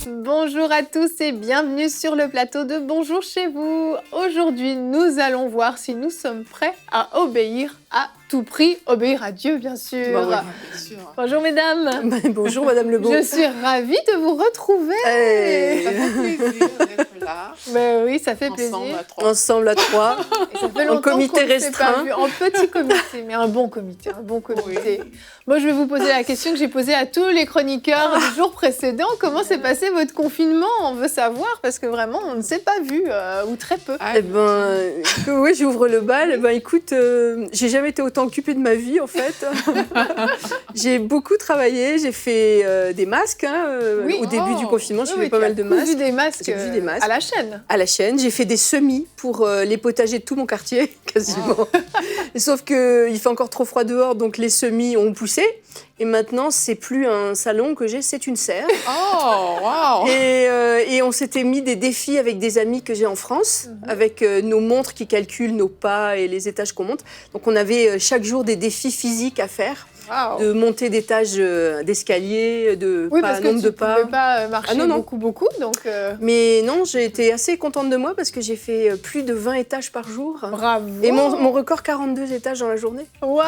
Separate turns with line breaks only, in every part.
Bonjour à tous et bienvenue sur le plateau de Bonjour chez vous. Aujourd'hui, nous allons voir si nous sommes prêts à obéir à tout prix, obéir à Dieu bien sûr.
Bah oui, bien sûr.
Bonjour mesdames.
Bonjour Madame Lebeau.
Je suis ravie de vous retrouver.
Hey.
Ça fait plaisir d'être là.
Ben oui, ça fait plaisir.
Ensemble à trois.
Et ça fait longtemps
comité
qu'on ne s'est pas
restreint.
vu. En petit comité, mais un bon comité, un bon comité.
Oui.
Moi, je vais vous poser la question que j'ai posée à tous les chroniqueurs du jour précédent. Comment s'est passé votre confinement? On veut savoir parce que vraiment, on ne s'est pas vu ou très peu.
Eh ben, oui, j'ouvre le bal. Eh ben, écoute, j'ai jamais été autant occupée de ma vie en fait. J'ai beaucoup travaillé. J'ai fait des masques
Oui.
au début du confinement. J'ai fait pas
tu as
mal de
cousu
masques
des masques,
J'ai cousu des masques.
à la chaîne.
à la chaîne. J'ai fait des semis pour les potagers de tout mon quartier, quasiment. Sauf qu'il fait encore trop froid dehors, donc les semis ont poussé. Et maintenant, c'est plus un salon que j'ai, c'est une serre.
Oh, waouh!
Et on s'était mis des défis avec des amis que j'ai en France, avec nos montres qui calculent nos pas et les étages qu'on monte. Donc on avait chaque jour des défis physiques à faire,
Wow.
de monter d'étages d'escalier, de
Oui,
pas,
parce que
nombre
tu
de
ne
pas.
pouvais pas marcher
Ah, non.
beaucoup. Donc,
Mais non, j'ai été assez contente de moi parce que j'ai fait plus de 20 étages par jour.
bravo.
Et mon record, 42 étages dans la journée.
Wow.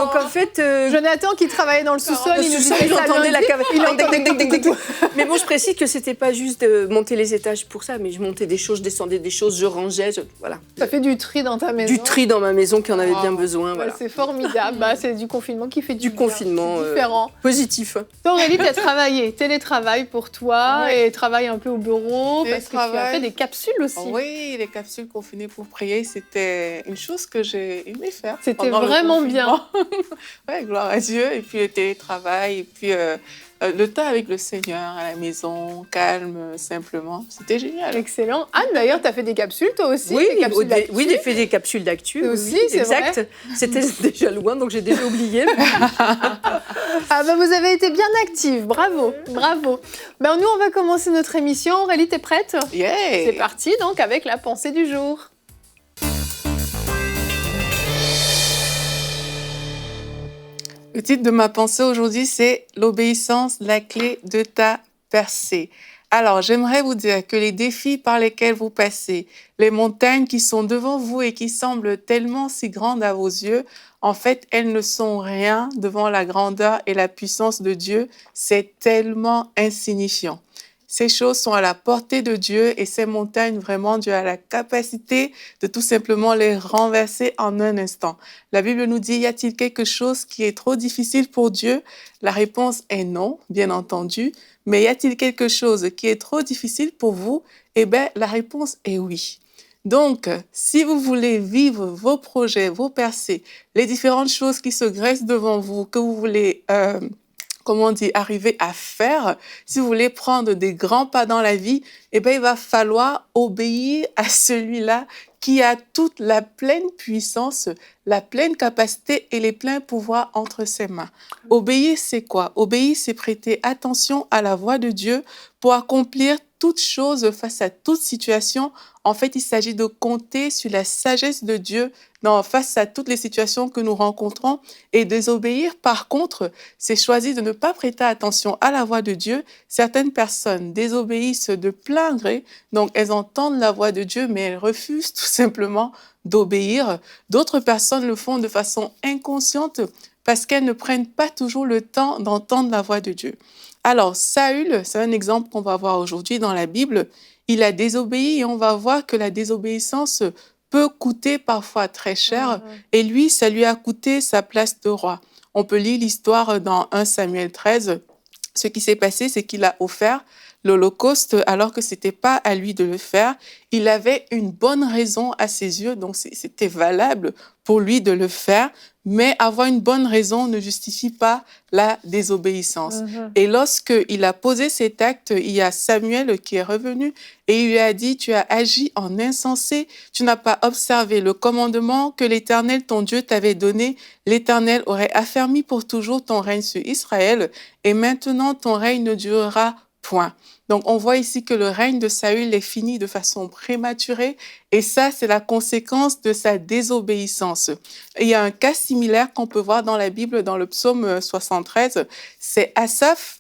Donc en fait...
Jonathan qui travaillait dans le sous-sol, il nous disait
il
ça
entendait la
lundi.
cave.
Il
Ding,
entendait
ding, ding, ding, ding. Mais bon, je précise que c'était pas juste de monter les étages pour ça, mais je montais des choses, je descendais des choses, je rangeais, voilà.
Ça fait du tri dans ta maison.
Du tri dans ma maison qui en avait bien
Wow.
besoin,
Ouais,
voilà.
c'est formidable. C'est du confinement qui fait du bien.
confinement,
C'est différent.
Positif.
Toi, Aurélie, tu as travaillé. Télétravail pour toi
Oui.
et travail un peu au bureau parce que tu as
Télétravail.
fait des capsules aussi.
Oui, les capsules confinées pour prier, c'était une chose que j'ai aimé faire.
C'était
pendant le
vraiment
confinement. Ouais, gloire à Dieu. Et puis le télétravail, et puis le temps avec le Seigneur à la maison, calme, simplement. C'était génial.
Excellent. Anne, d'ailleurs, tu as fait des capsules toi aussi.
Oui,
des capsules d'actu.
j'ai fait des capsules d'actu.
Toi
oui,
aussi,
oui,
c'est
exact. C'était déjà loin, donc j'ai déjà oublié.
Ah bah vous avez été bien active, bravo. Ben nous on va commencer notre émission. Aurélie, t'es prête?
Yeah!
C'est parti donc avec la pensée du jour.
Le titre de ma pensée aujourd'hui, c'est l'obéissance, la clé de ta percée. Alors, j'aimerais vous dire que les défis par lesquels vous passez, les montagnes qui sont devant vous et qui semblent tellement si grandes à vos yeux, en fait, elles ne sont rien devant la grandeur et la puissance de Dieu. C'est tellement insignifiant. Ces choses sont à la portée de Dieu et ces montagnes, vraiment, Dieu a la capacité de tout simplement les renverser en un instant. La Bible nous dit, y a-t-il quelque chose qui est trop difficile pour Dieu? La réponse est non, bien entendu. Mais y a-t-il quelque chose qui est trop difficile pour vous? Eh bien, la réponse est oui. Donc, si vous voulez vivre vos projets, vos percées, les différentes choses qui se dressent devant vous, que vous voulez arriver à faire, si vous voulez prendre des grands pas dans la vie, eh bien, il va falloir obéir à celui-là qui a toute la pleine puissance, la pleine capacité et les pleins pouvoirs entre ses mains. Obéir, c'est quoi? Obéir, c'est prêter attention à la voix de Dieu pour accomplir toute chose face à toute situation. En fait, il s'agit de compter sur la sagesse de Dieu face à toutes les situations que nous rencontrons. Et désobéir, par contre, c'est choisir de ne pas prêter attention à la voix de Dieu. Certaines personnes désobéissent de plein gré, donc elles entendent la voix de Dieu, mais elles refusent tout simplement d'obéir. D'autres personnes le font de façon inconsciente parce qu'elles ne prennent pas toujours le temps d'entendre la voix de Dieu. Alors, Saül, c'est un exemple qu'on va voir aujourd'hui dans la Bible. Il a désobéi et on va voir que la désobéissance peut coûter parfois très cher. Et lui, ça lui a coûté sa place de roi. On peut lire l'histoire dans 1 Samuel 13. Ce qui s'est passé, c'est qu'il a offert l'Holocauste alors que ce n'était pas à lui de le faire. Il avait une bonne raison à ses yeux, donc c'était valable pour lui de le faire. mais avoir une bonne raison ne justifie pas la désobéissance. Et lorsqu'il a posé cet acte, il y a Samuel qui est revenu et il lui a dit, tu as agi en insensé, tu n'as pas observé le commandement que l'Éternel, ton Dieu, t'avait donné. L'Éternel aurait affermi pour toujours ton règne sur Israël et maintenant ton règne ne durera point. Donc, on voit ici que le règne de Saül est fini de façon prématurée et ça, c'est la conséquence de sa désobéissance. Et il y a un cas similaire qu'on peut voir dans la Bible, dans le psaume 73. C'est Asaph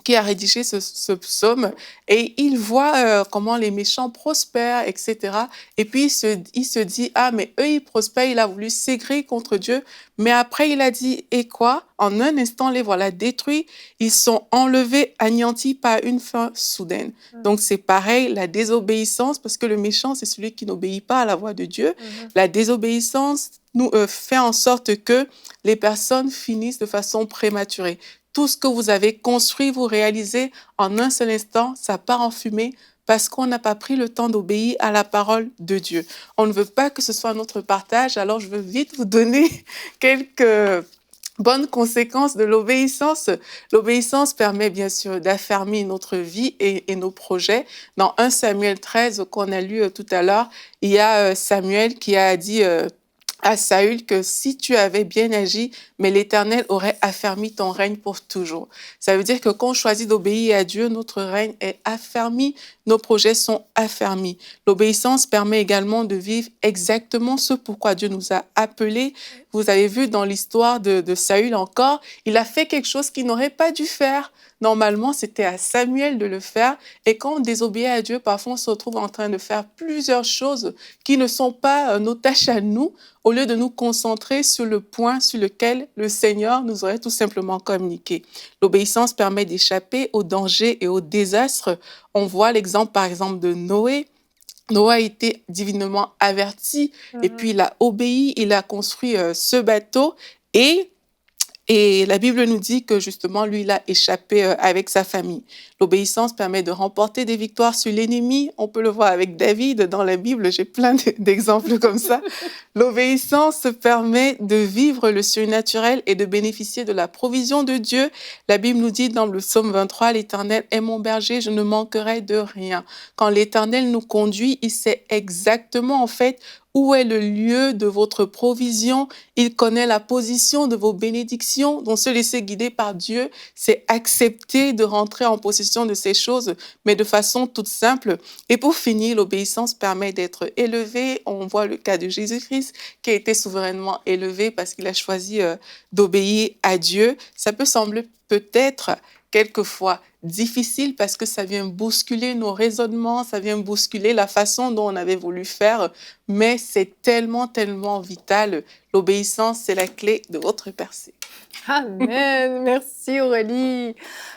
qui a rédigé ce psaume et il voit comment les méchants prospèrent, etc. Et puis il se dit, ah, mais eux, ils prospèrent, il a voulu s'aigrir contre Dieu. Mais après, il a dit, et quoi? En un instant, les voilà détruits. Ils sont enlevés, anéantis par une fin soudaine. Donc, c'est pareil, la désobéissance, parce que le méchant, c'est celui qui n'obéit pas à la voix de Dieu. La désobéissance nous fait en sorte que les personnes finissent de façon prématurée. Tout ce que vous avez construit, vous réalisez en un seul instant, ça part en fumée parce qu'on n'a pas pris le temps d'obéir à la parole de Dieu. On ne veut pas que ce soit notre partage, alors je veux vite vous donner quelques bonnes conséquences de l'obéissance. L'obéissance permet bien sûr d'affermir notre vie et nos projets. Dans 1 Samuel 13 qu'on a lu tout à l'heure, il y a Samuel qui a dit à Saül que si tu avais bien agi, mais l'Éternel aurait affermi ton règne pour toujours. Ça veut dire que quand on choisit d'obéir à Dieu, notre règne est affermi, nos projets sont affermis. L'obéissance permet également de vivre exactement ce pourquoi Dieu nous a appelés. Vous avez vu dans l'histoire de Saül encore, il a fait quelque chose qu'il n'aurait pas dû faire. Normalement, c'était à Samuel de le faire. Et quand on désobéit à Dieu, parfois on se retrouve en train de faire plusieurs choses qui ne sont pas nos tâches à nous, au lieu de nous concentrer sur le point sur lequel le Seigneur nous aurait tout simplement communiqué. L'obéissance permet d'échapper aux dangers et aux désastres. On voit l'exemple, par exemple, de Noé. Noé a été divinement averti et puis il a obéi, il a construit ce bateau et la Bible nous dit que justement, lui, il a échappé avec sa famille. L'obéissance permet de remporter des victoires sur l'ennemi. On peut le voir avec David dans la Bible. J'ai plein d'exemples comme ça. L'obéissance permet de vivre le surnaturel et de bénéficier de la provision de Dieu. La Bible nous dit dans le psaume 23, l'Éternel est mon berger, je ne manquerai de rien. Quand l'Éternel nous conduit, il sait exactement en fait où est le lieu de votre provision. Il connaît la position de vos bénédictions. Donc, se laisser guider par Dieu, c'est accepter de rentrer en possession de ces choses, mais de façon toute simple. Et pour finir, l'obéissance permet d'être élevé. On voit le cas de Jésus-Christ qui a été souverainement élevé parce qu'il a choisi d'obéir à Dieu. Ça peut sembler peut-être quelquefois difficile parce que ça vient bousculer nos raisonnements, ça vient bousculer la façon dont on avait voulu faire, mais c'est tellement, tellement vital. L'obéissance, c'est la clé de votre percée.
Amen, merci Aurélie.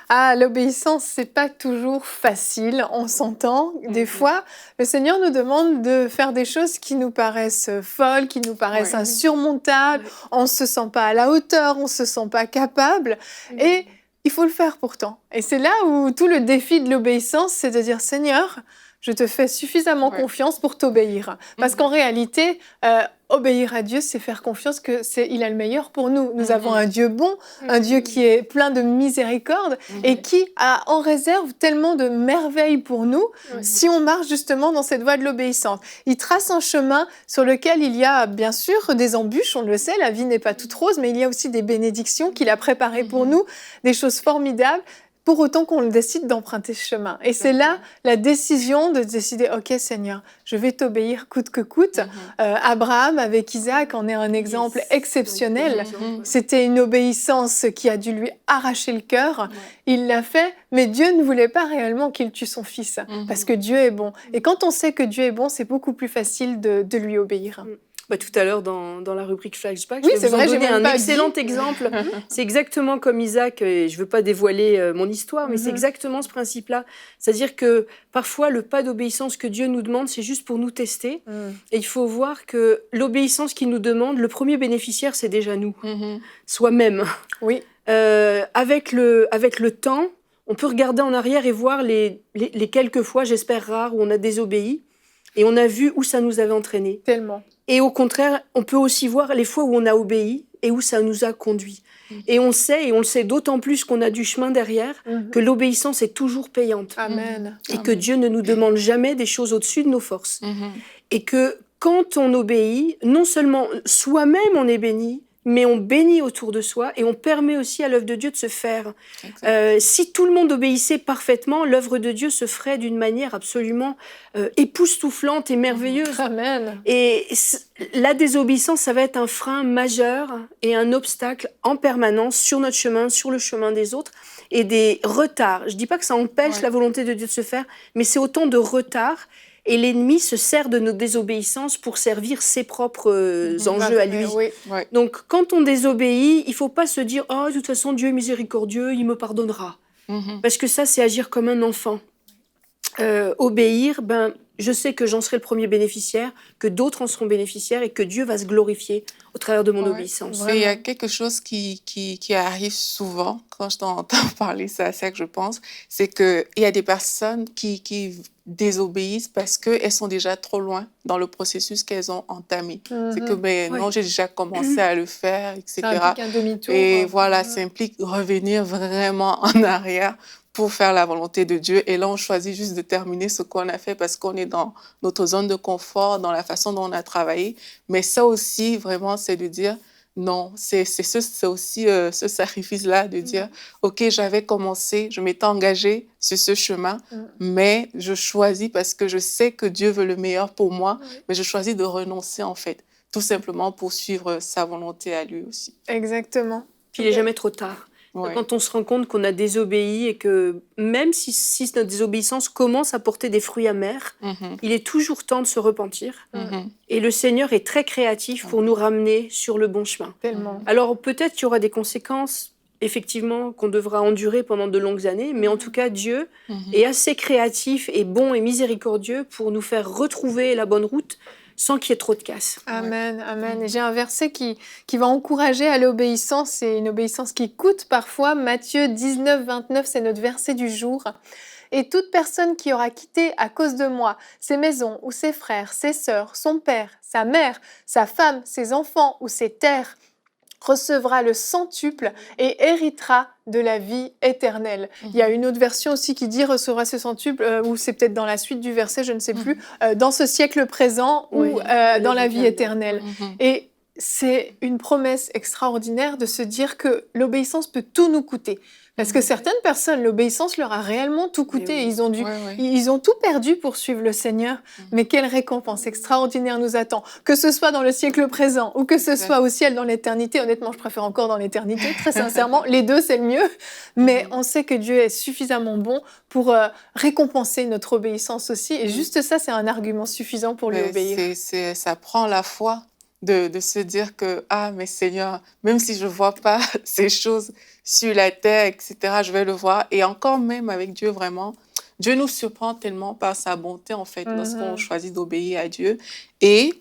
Ah, l'obéissance, c'est pas toujours facile, on s'entend. Des fois, le Seigneur nous demande de faire des choses qui nous paraissent folles, qui nous paraissent insurmontables. On se sent pas à la hauteur, on se sent pas capable. Et il faut le faire pourtant. Et c'est là où tout le défi de l'obéissance, c'est de dire, Seigneur, je te fais suffisamment confiance pour t'obéir. Parce qu'en réalité, obéir à Dieu, c'est faire confiance qu'il a le meilleur pour nous. Nous avons un Dieu bon, un Dieu qui est plein de miséricorde et qui a en réserve tellement de merveilles pour nous si on marche justement dans cette voie de l'obéissance. Il trace un chemin sur lequel il y a bien sûr des embûches, on le sait, la vie n'est pas toute rose, mais il y a aussi des bénédictions qu'il a préparées pour nous, des choses formidables. Pour autant qu'on décide d'emprunter ce chemin. Et c'est là la décision de décider, OK Seigneur, je vais t'obéir coûte que coûte. Abraham avec Isaac en est un exemple exceptionnel. C'était une obéissance qui a dû lui arracher le cœur. Il l'a fait, mais Dieu ne voulait pas réellement qu'il tue son fils, parce que Dieu est bon. Et quand on sait que Dieu est bon, c'est beaucoup plus facile de lui obéir.
Tout à l'heure, dans la rubrique Flashback,
oui,
je vais vous en donner un excellent
dit.
exemple. C'est exactement comme Isaac, et je ne veux pas dévoiler mon histoire, mais c'est exactement ce principe-là. C'est-à-dire que parfois, le pas d'obéissance que Dieu nous demande, c'est juste pour nous tester. Et il faut voir que l'obéissance qu'il nous demande, le premier bénéficiaire, c'est déjà nous, soi-même.
Oui.
Avec le temps, on peut regarder en arrière et voir les quelques fois, j'espère rares, où on a désobéi, et on a vu où ça nous avait entraînés.
Tellement.
Et au contraire, on peut aussi voir les fois où on a obéi et où ça nous a conduits. Et on le sait d'autant plus qu'on a du chemin derrière, que l'obéissance est toujours payante.
Amen.
Et que Dieu ne nous demande jamais des choses au-dessus de nos forces. Et que quand on obéit, non seulement soi-même on est béni, mais on bénit autour de soi et on permet aussi à l'œuvre de Dieu de se faire. Si tout le monde obéissait parfaitement, l'œuvre de Dieu se ferait d'une manière absolument époustouflante et merveilleuse.
Amen.
Et la désobéissance, ça va être un frein majeur et un obstacle en permanence sur notre chemin, sur le chemin des autres, et des retards. Je dis pas que ça empêche la volonté de Dieu de se faire, mais c'est autant de retards. Et l'ennemi se sert de nos désobéissances pour servir ses propres enjeux à lui.
Oui.
Donc, quand on désobéit, il ne faut pas se dire « Oh, de toute façon, Dieu est miséricordieux, il me pardonnera. Parce que ça, c'est agir comme un enfant. Obéir, je sais que j'en serai le premier bénéficiaire, que d'autres en seront bénéficiaires et que Dieu va se glorifier au travers de mon obéissance.
Il y a quelque chose qui arrive souvent, quand je t'entends parler, c'est à ça que je pense, c'est qu'il y a des personnes qui désobéissent parce qu'elles sont déjà trop loin dans le processus qu'elles ont entamé. C'est que, non, j'ai déjà commencé à le faire, etc.
Ça implique un demi-tour.
Et voilà, ça implique revenir vraiment en arrière pour faire la volonté de Dieu. Et là, on choisit juste de terminer ce qu'on a fait parce qu'on est dans notre zone de confort, dans la façon dont on a travaillé. Mais ça aussi, vraiment, c'est de dire non. C'est aussi ce sacrifice-là de dire, OK, j'avais commencé, je m'étais engagée sur ce chemin, mais je choisis parce que je sais que Dieu veut le meilleur pour moi, mais je choisis de renoncer, en fait, tout simplement pour suivre sa volonté à lui aussi.
Exactement.
Puis il n'est jamais trop tard. Quand on se rend compte qu'on a désobéi et que même si notre désobéissance commence à porter des fruits amers, il est toujours temps de se repentir. Et le Seigneur est très créatif pour nous ramener sur le bon chemin.
Tellement.
Alors peut-être qu'il y aura des conséquences, effectivement, qu'on devra endurer pendant de longues années, mais en tout cas, Dieu est assez créatif et bon et miséricordieux pour nous faire retrouver la bonne route sans qu'il y ait trop de casse.
Amen, amen. Et j'ai un verset qui va encourager à l'obéissance, c'est une obéissance qui coûte parfois. Matthieu 19, 29, c'est notre verset du jour. « Et toute personne qui aura quitté à cause de moi ses maisons ou ses frères, ses sœurs, son père, sa mère, sa femme, ses enfants ou ses terres, recevra le centuple et héritera de la vie éternelle. » Il y a une autre version aussi qui dit « recevra ce centuple » ou c'est peut-être dans la suite du verset, je ne sais plus, dans ce siècle présent ou dans la vie éternelle. Et c'est une promesse extraordinaire de se dire que l'obéissance peut tout nous coûter. Parce que certaines personnes, l'obéissance leur a réellement tout coûté. Ils ont tout perdu pour suivre le Seigneur. Mais quelle récompense extraordinaire nous attend. Que ce soit dans le siècle présent ou que ce soit au ciel dans l'éternité. Honnêtement, je préfère encore dans l'éternité, très sincèrement. Les deux, c'est le mieux. Mais on sait que Dieu est suffisamment bon pour récompenser notre obéissance aussi. Et juste ça, c'est un argument suffisant pour lui obéir.
Ça prend la foi. De se dire que, mais Seigneur, même si je ne vois pas ces choses sur la terre, etc., je vais le voir. Et encore même avec Dieu, vraiment, Dieu nous surprend tellement par sa bonté, en fait, lorsqu'on choisit d'obéir à Dieu. Et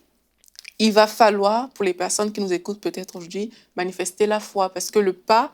il va falloir, pour les personnes qui nous écoutent peut-être aujourd'hui, manifester la foi. Parce que le pas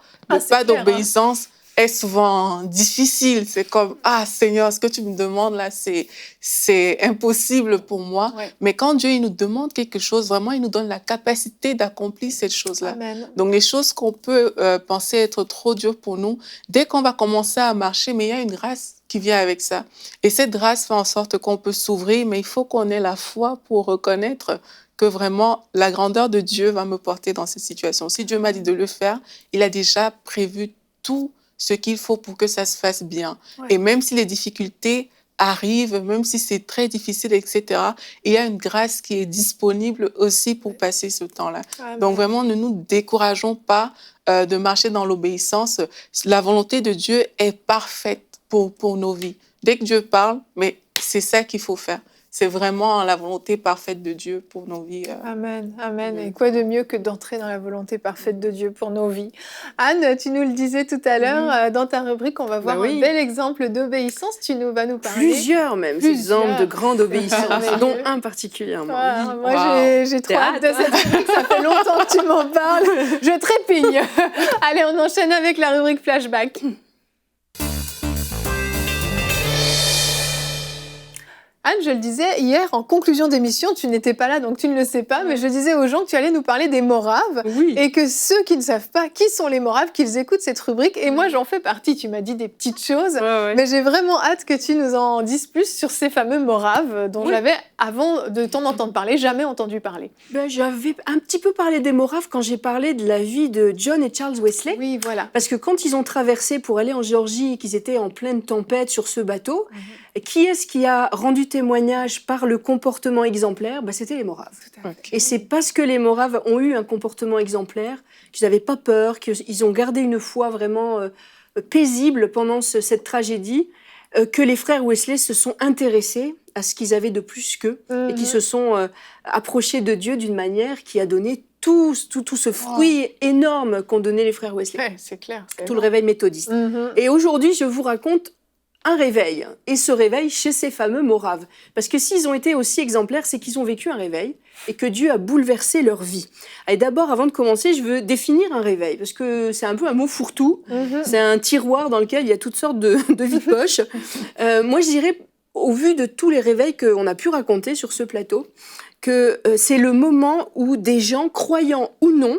d'obéissance est souvent difficile. C'est comme, Seigneur, ce que tu me demandes là, c'est impossible pour moi. Mais quand Dieu il nous demande quelque chose, vraiment, il nous donne la capacité d'accomplir cette chose-là.
Amen.
Donc, les choses qu'on peut penser être trop dures pour nous, dès qu'on va commencer à marcher, mais il y a une grâce qui vient avec ça. Et cette grâce fait en sorte qu'on peut s'ouvrir, mais il faut qu'on ait la foi pour reconnaître que vraiment, la grandeur de Dieu va me porter dans cette situation. Si Dieu m'a dit de le faire, il a déjà prévu tout ce qu'il faut pour que ça se fasse bien. Et même si les difficultés arrivent, même si c'est très difficile, etc., il y a une grâce qui est disponible aussi pour passer ce temps-là. Amen. Donc vraiment, ne nous décourageons pas de marcher dans l'obéissance. La volonté de Dieu est parfaite pour nos vies. Dès que Dieu parle, mais c'est ça qu'il faut faire. C'est vraiment la volonté parfaite de Dieu pour nos vies.
Amen, amen. Et quoi de mieux que d'entrer dans la volonté parfaite de Dieu pour nos vies. Anne, tu nous le disais tout à l'heure, dans ta rubrique, on va voir un bel exemple d'obéissance. Tu vas nous parler.
Plusieurs exemples de grande obéissance, dont un particulièrement.
Moi, j'ai trop hâte de cette rubrique. Ça fait longtemps que tu m'en parles. Je trépigne. Allez, on enchaîne avec la rubrique Flashback. Anne, je le disais hier en conclusion d'émission, tu n'étais pas là donc tu ne le sais pas, mais je disais aux gens que tu allais nous parler des Moraves
Oui.
et que ceux qui ne savent pas qui sont les Moraves, qu'ils écoutent cette rubrique. Et moi, j'en fais partie. Tu m'as dit des petites choses, mais j'ai vraiment hâte que tu nous en dises plus sur ces fameux Moraves dont j'avais, avant de t'en entendre parler, jamais entendu parler.
J'avais un petit peu parlé des Moraves quand j'ai parlé de la vie de John et Charles Wesley.
Oui, voilà.
Parce que quand ils ont traversé pour aller en Géorgie et qu'ils étaient en pleine tempête sur ce bateau, qui est-ce qui a rendu témoignage par le comportement exemplaire? C'était les Moraves.
Ok.
Et c'est parce que les Moraves ont eu un comportement exemplaire, qu'ils n'avaient pas peur, qu'ils ont gardé une foi vraiment paisible pendant cette tragédie, que les frères Wesley se sont intéressés à ce qu'ils avaient de plus qu'eux et qui se sont approchés de Dieu d'une manière qui a donné tout ce fruit énorme qu'ont donné les frères Wesley.
Ouais, c'est clair.
Tout le réveil méthodiste. Et aujourd'hui, je vous raconte un réveil. Et ce réveil chez ces fameux Moraves. Parce que s'ils ont été aussi exemplaires, c'est qu'ils ont vécu un réveil et que Dieu a bouleversé leur vie. Et d'abord, avant de commencer, je veux définir un réveil. Parce que c'est un peu un mot fourre-tout. C'est un tiroir dans lequel il y a toutes sortes de vides-poches. Moi, je dirais, au vu de tous les réveils qu'on a pu raconter sur ce plateau, que c'est le moment où des gens, croyants ou non,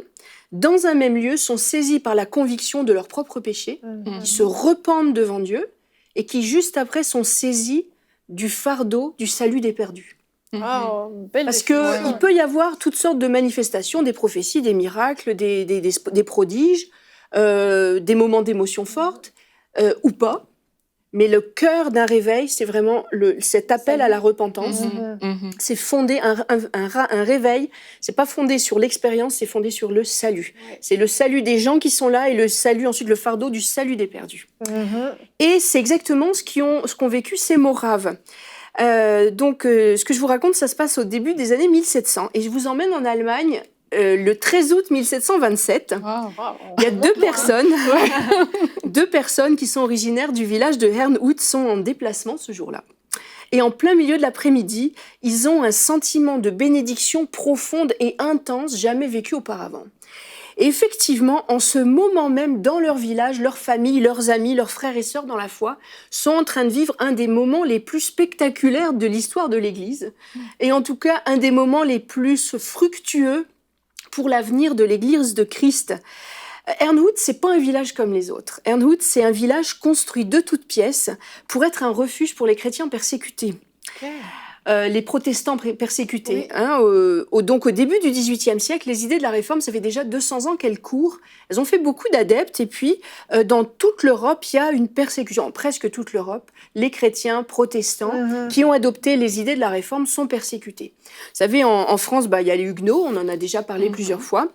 dans un même lieu, sont saisis par la conviction de leur propre péché, qui se repentent devant Dieu, et qui, juste après, sont saisis du fardeau du salut des perdus. Parce qu'il peut y avoir toutes sortes de manifestations, des prophéties, des miracles, des prodiges, des moments d'émotion fortes, ou pas. Mais le cœur d'un réveil, c'est vraiment cet appel à la repentance. C'est fondé, un réveil, c'est pas fondé sur l'expérience, c'est fondé sur le salut. C'est le salut des gens qui sont là et le salut, ensuite le fardeau du salut des perdus. Et c'est exactement ce qu'ont vécu ces Moraves. Ce que je vous raconte, ça se passe au début des années 1700. Et je vous emmène en Allemagne le 13 août 1727. Il y a deux personnes qui sont originaires du village de Herrnhut sont en déplacement ce jour-là. Et en plein milieu de l'après-midi, ils ont un sentiment de bénédiction profonde et intense jamais vécu auparavant. Et effectivement, en ce moment même, dans leur village, leur famille, leurs amis, leurs frères et sœurs dans la foi sont en train de vivre un des moments les plus spectaculaires de l'histoire de l'Église. Et en tout cas, un des moments les plus fructueux pour l'avenir de l'Église de Christ. Herrnhut, c'est pas un village comme les autres. Herrnhut, c'est un village construit de toutes pièces pour être un refuge pour les chrétiens persécutés. Les protestants persécutés. Donc au début du XVIIIe siècle, les idées de la Réforme, ça fait déjà 200 ans qu'elles courent. Elles ont fait beaucoup d'adeptes et puis dans toute l'Europe, il y a une persécution. Presque toute l'Europe, les chrétiens protestants qui ont adopté les idées de la Réforme sont persécutés. Vous savez, en France, il y a les Huguenots, on en a déjà parlé plusieurs fois,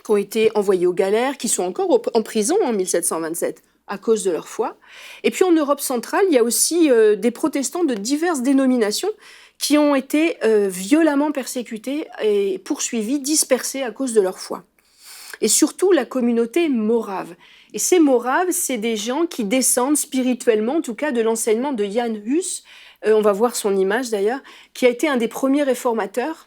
qui ont été envoyés aux galères, qui sont encore en prison en 1727 à cause de leur foi. Et puis en Europe centrale, il y a aussi des protestants de diverses dénominations qui ont été violemment persécutés et poursuivis, dispersés à cause de leur foi. Et surtout la communauté morave. Et ces moraves, c'est des gens qui descendent spirituellement, en tout cas de l'enseignement de Jan Hus, on va voir son image d'ailleurs, qui a été un des premiers réformateurs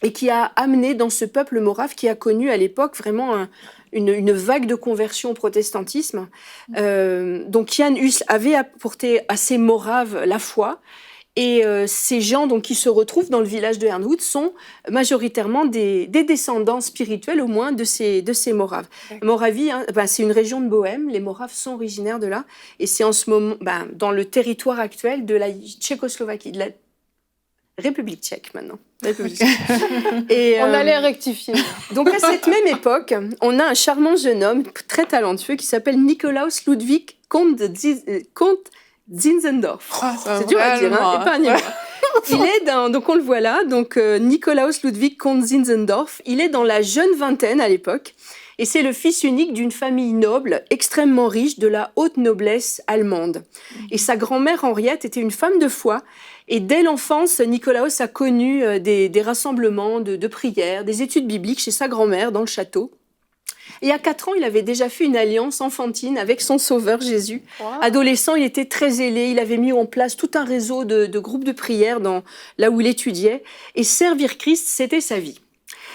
et qui a amené dans ce peuple morave qui a connu à l'époque vraiment une vague de conversion au protestantisme. Donc Jan Hus avait apporté à ces moraves la foi. Et ces gens donc, qui se retrouvent dans le village de Herrnhut sont majoritairement des descendants spirituels, au moins, de ces moraves. Moravie, c'est une région de Bohême. Les moraves sont originaires de là. Et c'est en ce moment, dans le territoire actuel de la Tchécoslovaquie, de la République tchèque maintenant.
Et, on allait rectifier.
Donc à cette même époque, on a un charmant jeune homme très talentueux qui s'appelle Nikolaus Ludwig comte Zinzendorf. C'est dur à dire, épargnez-moi. Il est donc on le voit là, donc Nikolaus Ludwig comte Zinzendorf, il est dans la jeune vingtaine à l'époque, et c'est le fils unique d'une famille noble, extrêmement riche, de la haute noblesse allemande. Et sa grand-mère Henriette était une femme de foi, et dès l'enfance, Nikolaus a connu des rassemblements de prières, des études bibliques chez sa grand-mère dans le château. Et à 4 ans, il avait déjà fait une alliance enfantine avec son sauveur Jésus. Wow. Adolescent, il était très zélé, il avait mis en place tout un réseau de groupes de prière là où il étudiait. Et servir Christ, c'était sa vie.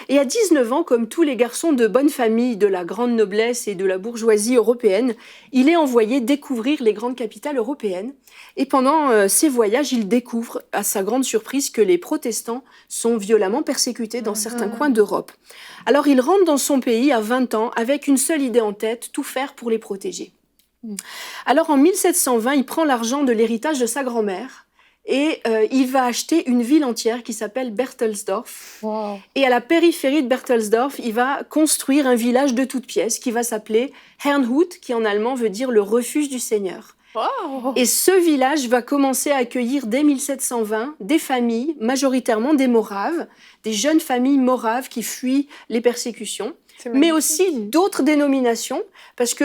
Et à 19 ans, comme tous les garçons de bonne famille de la grande noblesse et de la bourgeoisie européenne, il est envoyé découvrir les grandes capitales européennes. Et pendant ces voyages, il découvre, à sa grande surprise, que les protestants sont violemment persécutés dans certains coins d'Europe. Alors il rentre dans son pays à 20 ans avec une seule idée en tête, tout faire pour les protéger. Alors en 1720, il prend l'argent de l'héritage de sa grand-mère et il va acheter une ville entière qui s'appelle Berthelsdorf.
Wow.
Et à la périphérie de Berthelsdorf, il va construire un village de toutes pièces qui va s'appeler Herrnhut, qui en allemand veut dire le refuge du Seigneur.
Wow.
Et ce village va commencer à accueillir dès 1720 des familles, majoritairement des Moraves, des jeunes familles moraves qui fuient les persécutions, mais aussi d'autres dénominations, parce que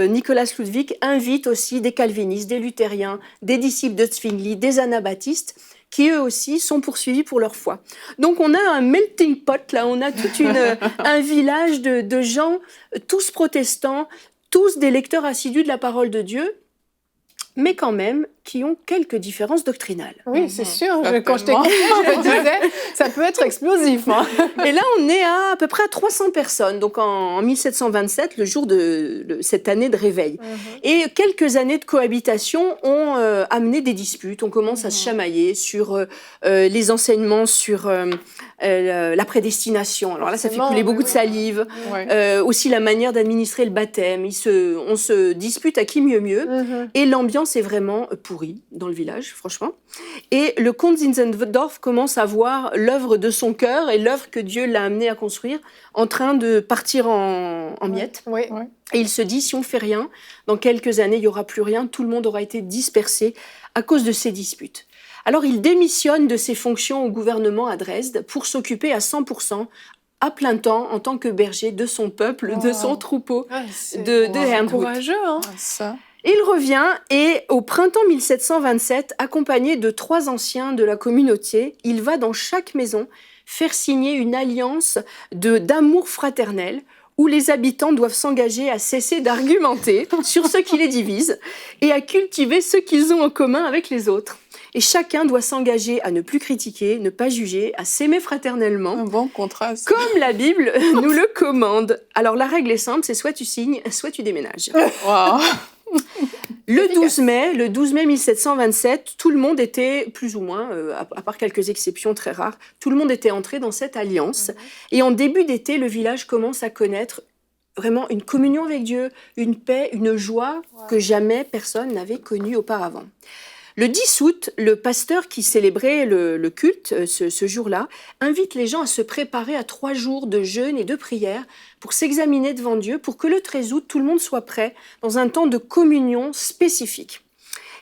Nicolas Ludwig invite aussi des calvinistes, des luthériens, des disciples de Zwingli, des anabaptistes, qui eux aussi sont poursuivis pour leur foi. Donc on a un melting pot, là, on a tout un village de gens, tous protestants, tous des lecteurs assidus de la parole de Dieu, mais quand même qui ont quelques différences doctrinales.
Oui, c'est sûr. Quand je t'écoutais, je me disais, ça peut être explosif. Hein.
Et là, on est à peu près à 300 personnes, donc en 1727, le jour de cette année de réveil. Et quelques années de cohabitation ont amené des disputes. On commence à se chamailler sur les enseignements sur la prédestination. Alors là, ça fait couler beaucoup de salive. Aussi la manière d'administrer le baptême. On se dispute à qui mieux. Et l'ambiance est vraiment pourrie dans le village, franchement. Et le comte Zinzendorf commence à voir l'œuvre de son cœur et l'œuvre que Dieu l'a amené à construire en train de partir en miettes. Et il se dit, si on ne fait rien, dans quelques années, il n'y aura plus rien, tout le monde aura été dispersé à cause de ces disputes. Alors il démissionne de ses fonctions au gouvernement à Dresde pour s'occuper à 100% à plein temps en tant que berger de son peuple, de son troupeau de Herrnhut.
Courageux, hein.
Ça.
Il revient et au printemps 1727, accompagné de 3 anciens de la communauté, il va dans chaque maison faire signer une alliance d'amour fraternel où les habitants doivent s'engager à cesser d'argumenter sur ce qui les divise et à cultiver ce qu'ils ont en commun avec les autres. Et chacun doit s'engager à ne plus critiquer, ne pas juger, à s'aimer fraternellement.
Un bon contraste.
Comme la Bible nous le commande. Alors la règle est simple, c'est soit tu signes, soit tu déménages.
Wow.
Le 12 mai 1727, tout le monde était, plus ou moins, à part quelques exceptions très rares, tout le monde était entré dans cette alliance. Et en début d'été, le village commence à connaître vraiment une communion avec Dieu, une paix, une joie que jamais personne n'avait connue auparavant. Le 10 août, le pasteur qui célébrait le culte ce jour-là invite les gens à se préparer à 3 jours de jeûne et de prière pour s'examiner devant Dieu, pour que le 13 août, tout le monde soit prêt dans un temps de communion spécifique.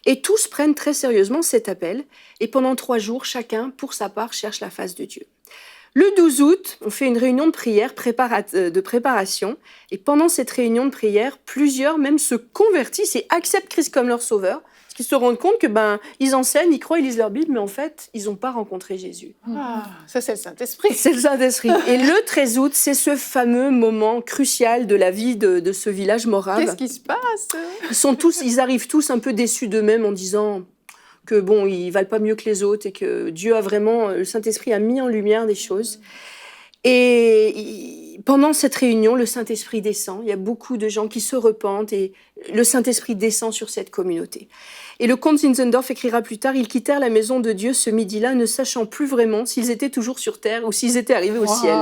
Et tous prennent très sérieusement cet appel, et pendant 3 jours, chacun, pour sa part, cherche la face de Dieu. Le 12 août, on fait une réunion de prière de préparation, et pendant cette réunion de prière, plusieurs même se convertissent et acceptent Christ comme leur sauveur, qui se rendent compte que ils enseignent, ils croient, ils lisent leur Bible, mais en fait, ils n'ont pas rencontré Jésus.
Ça, c'est le Saint-Esprit.
C'est le Saint-Esprit. Et le 13 août, c'est ce fameux moment crucial de la vie de ce village morave.
Qu'est-ce qui se passe?
Ils arrivent tous un peu déçus d'eux-mêmes en disant que ils valent pas mieux que les autres et que Dieu a vraiment, le Saint-Esprit a mis en lumière des choses. Et pendant cette réunion, le Saint-Esprit descend. Il y a beaucoup de gens qui se repentent et le Saint-Esprit descend sur cette communauté. Et le comte Zinzendorf écrira plus tard, ils quittèrent la maison de Dieu ce midi-là, ne sachant plus vraiment s'ils étaient toujours sur terre ou s'ils étaient arrivés au ciel.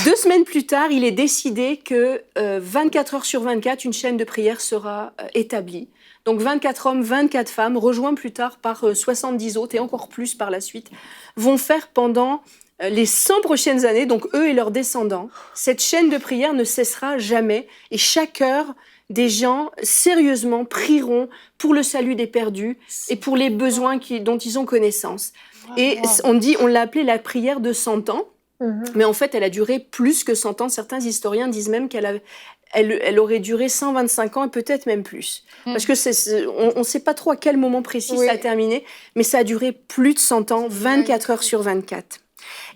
2 semaines plus tard, il est décidé que 24 heures sur 24, une chaîne de prière sera établie. Donc 24 hommes, 24 femmes, rejoints plus tard par 70 autres et encore plus par la suite, vont faire pendant les 100 prochaines années, donc eux et leurs descendants, cette chaîne de prière ne cessera jamais et chaque heure, des gens sérieusement prieront pour le salut des perdus et pour les besoins dont ils ont connaissance. Et on l'a appelée la prière de 100 ans, mais en fait elle a duré plus que 100 ans. Certains historiens disent même elle aurait duré 125 ans et peut-être même plus. Parce que on ne sait pas trop à quel moment précis ça a terminé, mais ça a duré plus de 100 ans, 24 heures sur 24.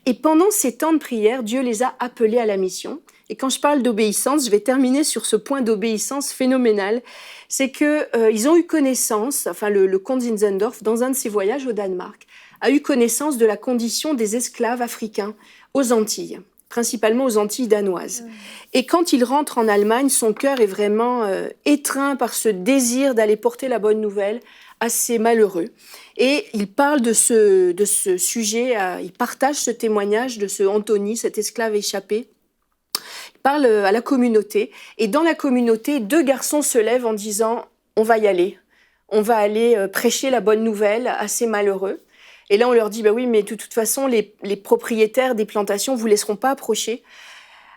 Et pendant ces temps de prière, Dieu les a appelés à la mission. Et quand je parle d'obéissance, je vais terminer sur ce point d'obéissance phénoménal. C'est qu'ils ont eu connaissance, enfin le comte Zinzendorf, dans un de ses voyages au Danemark, a eu connaissance de la condition des esclaves africains aux Antilles, principalement aux Antilles danoises. Et quand il rentre en Allemagne, son cœur est vraiment étreint par ce désir d'aller porter la bonne nouvelle à ces malheureux. Et il parle de ce sujet, il partage ce témoignage de ce Anthony, cet esclave échappé. Il parle à la communauté. Et dans la communauté, 2 garçons se lèvent en disant « On va y aller. On va aller prêcher la bonne nouvelle à ces malheureux. » Et là, on leur dit « Bah oui, mais de toute façon, les propriétaires des plantations ne vous laisseront pas approcher. »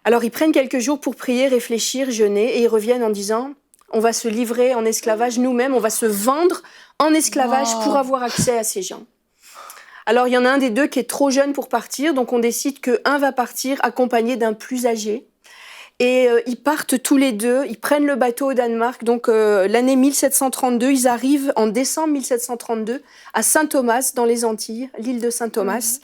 Alors, ils prennent quelques jours pour prier, réfléchir, jeûner, et ils reviennent en disant « On va se livrer en esclavage nous-mêmes, on va se vendre en esclavage pour avoir accès à ces gens. » Alors, il y en a un des 2 qui est trop jeune pour partir, donc on décide qu'un va partir accompagné d'un plus âgé. Et ils partent tous les 2, ils prennent le bateau au Danemark. Donc l'année 1732, ils arrivent en décembre 1732 à Saint-Thomas, dans les Antilles, l'île de Saint-Thomas.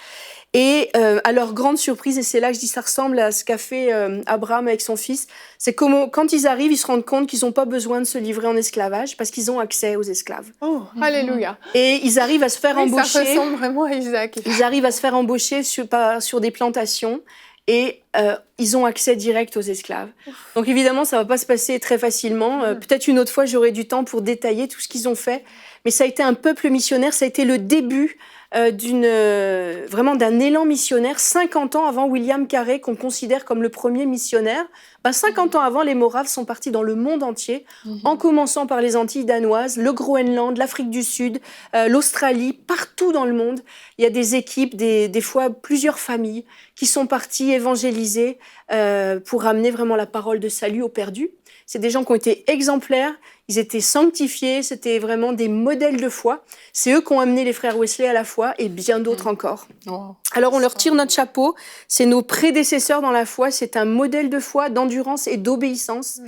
Et à leur grande surprise, et c'est là que je dis ça ressemble à ce qu'a fait Abraham avec son fils, c'est que quand ils arrivent, ils se rendent compte qu'ils n'ont pas besoin de se livrer en esclavage parce qu'ils ont accès aux esclaves.
Oh, alléluia.
Et ils arrivent à se faire embaucher.
Ça ressemble vraiment à Isaac.
Ils arrivent à se faire embaucher sur des plantations. Et ils ont accès direct aux esclaves. Donc évidemment, ça ne va pas se passer très facilement. Peut-être une autre fois, j'aurai du temps pour détailler tout ce qu'ils ont fait. Mais ça a été un peuple missionnaire, ça a été le début vraiment d'un élan missionnaire. 50 ans avant William Carey, qu'on considère comme le premier missionnaire, 50 ans avant, les Moraves sont partis dans le monde entier, en commençant par les Antilles danoises, le Groenland, l'Afrique du Sud, l'Australie, partout dans le monde. Il y a des équipes, des fois plusieurs familles, qui sont partis évangéliser pour amener vraiment la parole de salut aux perdus. C'est des gens qui ont été exemplaires, ils étaient sanctifiés, c'était vraiment des modèles de foi. C'est eux qui ont amené les frères Wesley à la foi et bien d'autres encore. Alors on leur tire notre chapeau, c'est nos prédécesseurs dans la foi, c'est un modèle de foi, d'endurance et d'obéissance.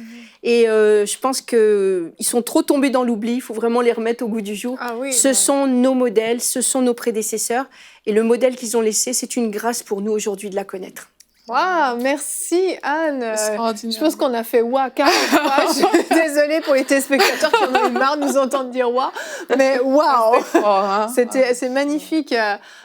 Et je pense qu'ils sont trop tombés dans l'oubli, il faut vraiment les remettre au goût du jour. Ce sont nos modèles, ce sont nos prédécesseurs. Et le modèle qu'ils ont laissé, c'est une grâce pour nous aujourd'hui de la connaître.
Waouh, merci Anne. Je pense qu'on a fait waouh 40 fois. Je suis désolée pour les téléspectateurs qui en ont eu marre de nous entendre dire waouh, mais waouh, c'est magnifique.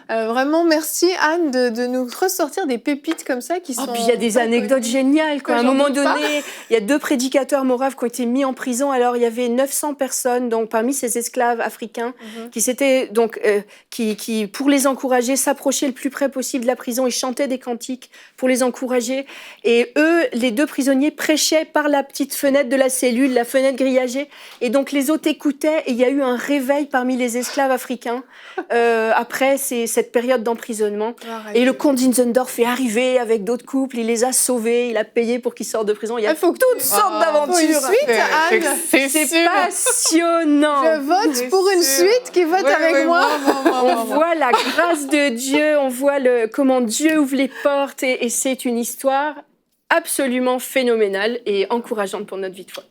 Vraiment, merci Anne de nous ressortir des pépites comme ça qui sont.
Puis il y a des anecdotes géniales. À un moment donné, il y a 2 prédicateurs moraves qui ont été mis en prison. Alors il y avait 900 personnes, donc parmi ces esclaves africains, qui s'étaient donc qui pour les encourager s'approchaient le plus près possible de la prison et chantaient des cantiques pour les encourager. Et eux, les 2 prisonniers, prêchaient par la petite fenêtre de la cellule, la fenêtre grillagée. Et donc les autres écoutaient et il y a eu un réveil parmi les esclaves africains après cette période d'emprisonnement. Et le comte Zinzendorf est arrivé avec d'autres couples, il les a sauvés, il a payé pour qu'ils sortent de prison. Il y a toutes sortes d'aventures.
Une suite, Anne.
C'est passionnant.
Je vote pour une suite qui vote avec moi.
On voit la grâce de Dieu, on voit comment Dieu ouvre les portes et c'est une histoire absolument phénoménale et encourageante pour notre vie de foi.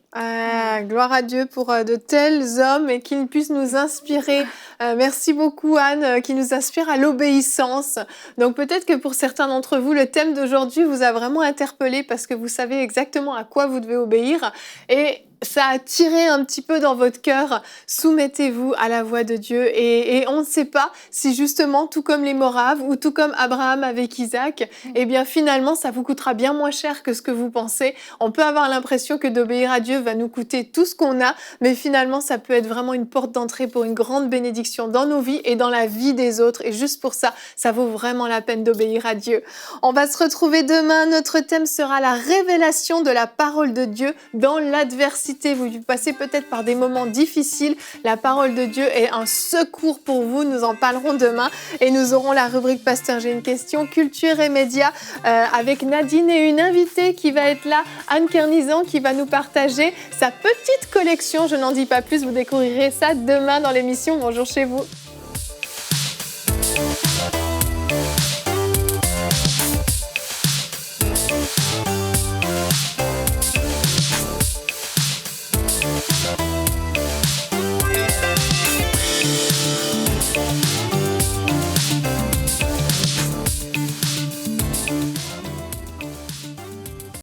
Gloire à Dieu pour de tels hommes et qu'ils puissent nous inspirer. Merci beaucoup Anne, qui nous inspire à l'obéissance. Donc peut-être que pour certains d'entre vous, le thème d'aujourd'hui vous a vraiment interpellé parce que vous savez exactement à quoi vous devez obéir et ça a tiré un petit peu dans votre cœur. Soumettez-vous à la voix de Dieu et on ne sait pas si justement, tout comme les Moraves ou tout comme Abraham avec Isaac, eh bien finalement ça vous coûtera bien moins cher que ce que vous pensez. On peut avoir l'impression que d'obéir à Dieu va nous coûter tout ce qu'on a, mais finalement ça peut être vraiment une porte d'entrée pour une grande bénédiction dans nos vies et dans la vie des autres. Et juste pour ça, ça vaut vraiment la peine d'obéir à Dieu. On va se retrouver demain. Notre thème sera la révélation de la parole de Dieu dans l'adversité. Vous passez peut-être par des moments difficiles. La parole de Dieu est un secours pour vous. Nous en parlerons demain et nous aurons la rubrique Pasteur, j'ai une question, culture et médias avec Nadine et une invitée qui va être là, Anne Kernizan, qui va nous partager sa petite collection. Je n'en dis pas plus, vous découvrirez ça demain dans l'émission Bonjour chez vous.